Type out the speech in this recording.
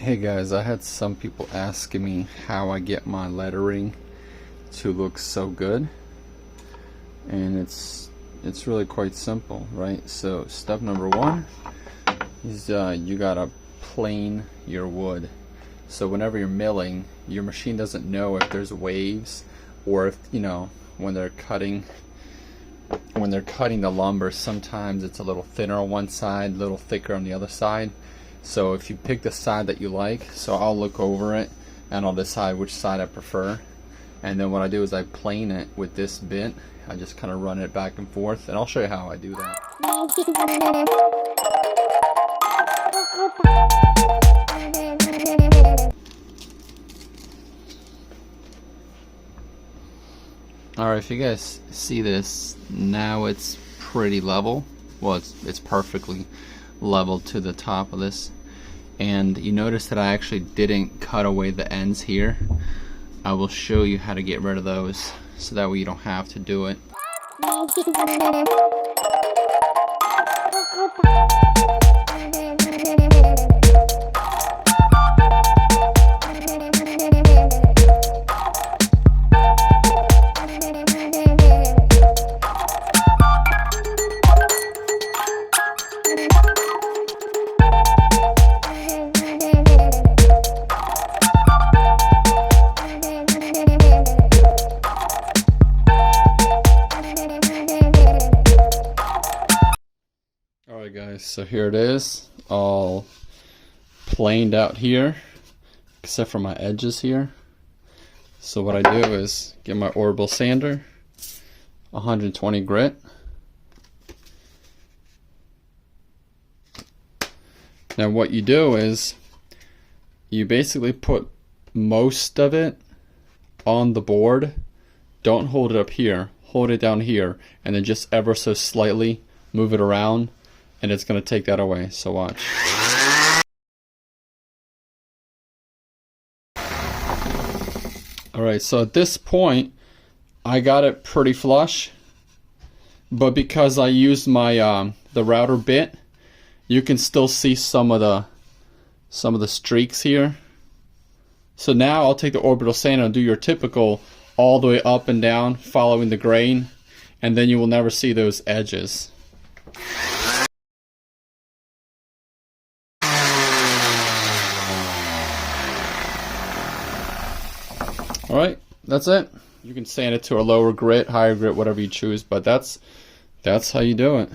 Hey guys, I had some people asking me how I get my lettering to look so good, and it's really quite simple, right? So step number one is you gotta plane your wood. So whenever you're milling, your machine doesn't know if there's waves or if, when they're cutting the lumber, sometimes it's a little thinner on one side, a little thicker on the other side. So if you pick the side that you like, so I'll look over it and I'll decide which side I prefer, and then what I do is I plane it with this bit. I just kind of run it back and forth, and I'll show you how I do that. Alright, if you guys see this, now it's pretty level. Well, it's perfectly level to the top of this. And you notice that I actually didn't cut away the ends here. I will show you how to get rid of those, so that way you don't have to do it. Alright guys, so here it is, all planed out here, except for my edges here. So what I do is get my orbital sander, 120 grit. Now what you do is, you basically put most of it on the board. Don't hold it up here, hold it down here, and then just ever so slightly move it around, and it's going to take that away. So watch. Alright, so at this point I got it pretty flush, but because I used my the router bit, you can still see some of the streaks here. So now I'll take the orbital sander and do your typical all the way up and down following the grain, and then you will never see those edges. Alright, that's it. You can sand it to a lower grit, higher grit, whatever you choose, but that's how you do it.